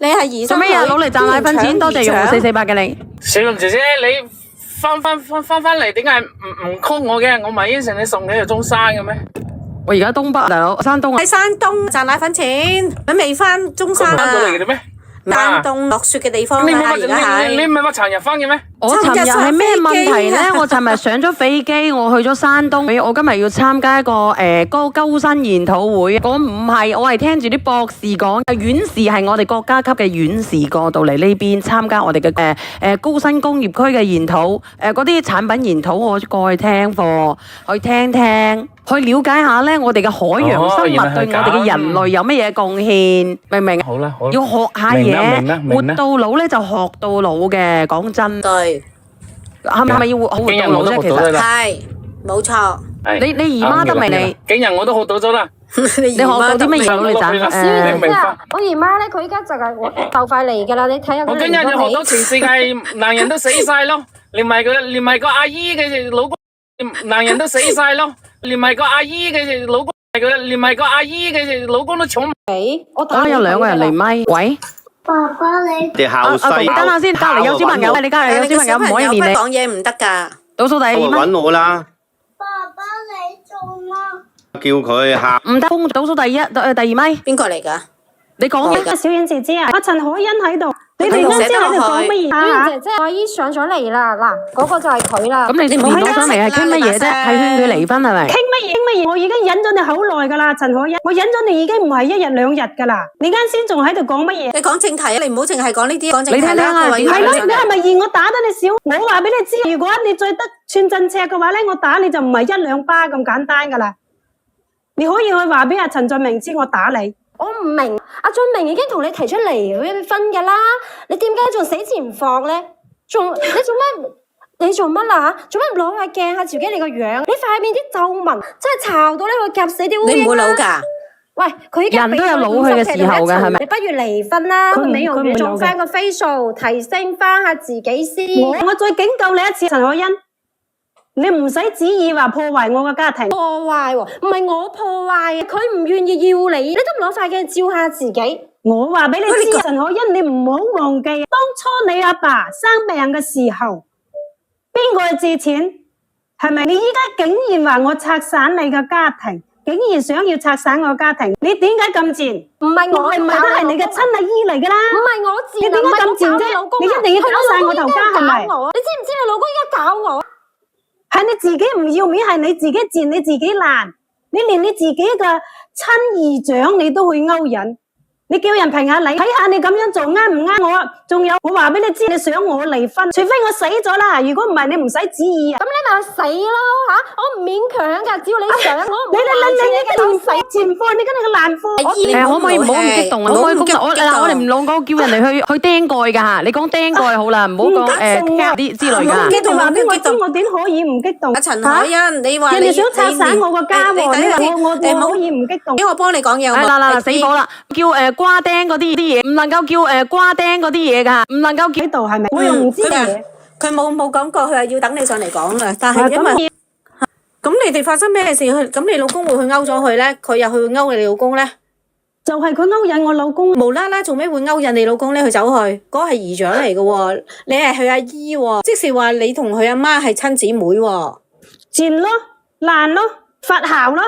你係兒做生女，咩攞嚟賺奶粉錢？多謝用戶448嘅你。小龍姐姐，你翻嚟，點解唔 call 我嘅？我唔係應承你送你去中山嘅咩？我而家東北大佬，山東啊。喺山東賺奶粉錢，佢未翻中山翻到嚟啊。嘅咩？山東落雪嘅地方啊，而家係。你唔係話尋日翻嘅咩？我尋日係咩問題咧？我尋日上咗飛機，我去咗山東，我今日要參加一個高薪研討會。我唔係，我係聽住啲博士講，院士係我哋國家級嘅院士過到嚟呢邊參加我哋嘅高新工業區嘅研討，嗰啲產品研討我過去聽課，去聽聽。去了解下咧，我哋嘅海洋生物對我哋嘅人類有乜嘢貢獻，明唔明？好啦，好。要學下嘢，活到老咧就學到老嘅。講真，對，係咪要活到老啫？其實係冇錯。你姨媽得未？你幾日我都學到咗啦。你學到啲乜嘢攞嚟賺？我姨媽咧，佢依家就係就快嚟噶啦，你睇下。我今日就學到全世界男人都死晒咯，連埋個阿姨嘅老公，男人都死晒咯。連埋個阿姨嘅老公，連埋個阿姨嘅老公都搶埋。我打有兩個人嚟咪，喂，爸爸你哋校細，等下先，隔籬有小朋友，你隔籬有小朋友唔可以面你。講嘢唔得噶。倒數第二咪。搵我啦。爸爸你做乜？叫佢下。唔得，倒數第二咪。邊個嚟噶？你講嘢。小燕姐姐啊，阿陳可欣喺度。你哋啱先喺度講乜嘢啊？姐姐，阿姨上咗嚟啦，嗱，嗰個就係佢啦。咁你連我上嚟係傾乜嘢啫？係勸佢離婚係咪？傾乜嘢？我已經忍咗你好耐噶啦，陳可欣，我忍咗你已經唔係1日2日噶啦。你啱先仲喺度講乜嘢？你講正題啊！你唔好淨係講呢啲，講正題啦。你聽啊，係咯，你係咪嫌我打得你少？我話俾你知，如果你再得寸進尺嘅話咧，我打你就唔係1、2巴咁簡單噶啦。你可以去話俾阿陳俊明知我打你。我唔明，阿俊明已經同你提出離婚噶啦，你點解仲死纏唔放咧？你做乜？你做乜啦？做乜攞下鏡下自己你個樣？你塊面啲皺紋真係巢到你會夾死啲烏蠅啦！你唔會老噶？喂，佢依家人都有老去嘅時候嘅，係咪？你不如離婚啦，去美容院做翻個 facial，提升翻下自己先。我再警告你一次，陳可欣。你唔使旨意話破壞我嘅家庭，破壞喎，唔係我破壞，佢唔願意要你，你都唔攞塊鏡照下自己。我話俾你知，陳可欣，你唔好忘記，當初你阿爸生病嘅時候，邊個去借錢？係咪？你依家竟然話我拆散你嘅家庭，竟然想要拆散我家庭，你點解咁賤？唔係我，係咪都係你嘅親阿姨嚟噶啦？唔係我賤，你點解咁賤啫？你一定要搞晒我頭家係咪？你知唔知你老公依家搞我？係你自己唔要面，係你自己賤，你自己爛，你連你自己嘅親姨丈你都會勾引，你叫人評下你，睇下你咁樣做啱唔啱我？仲有我話俾你知，你想我離婚，除非我死咗啦，如果唔係你唔使旨意啊。咁你咪死咯吓，我唔勉強噶，只要你想，我唔你死前科，你跟你個爛科。可唔可以唔好咁激動啊？可唔可以我哋唔講叫人哋去釘蓋噶吓，你講釘蓋好啦，唔好講啲之類噶。激動話俾我知，我點可以唔激動？阿陳可欣，你話人哋想拆散我個家喎，你話我點可以唔激動？俾我幫你講嘢。嗱，死火啦！叫瓜釘嗰啲嘢，唔能夠叫瓜釘嗰啲嘢噶，唔能夠叫喺度係咪？我又唔知嘅。佢冇講過，佢話要等你上嚟講噶，但係因為咁你哋發生咩事？咁你老公會去勾咗佢咧？佢又去勾你老公咧？就係佢勾引我老公，無啦啦做咩會勾引你老公咧？佢走去，嗰個係姨丈嚟嘅喎，你係佢阿姨喎，即是話你同佢阿媽係親姊妹喎。賤咯，爛咯，發姣咯。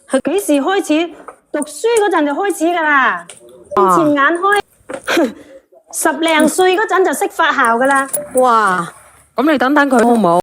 佢幾時開始讀書嗰陣就開始噶啦？前眼開，10零歲嗰陣就識發姣噶啦。哇！咁你等等佢好唔好？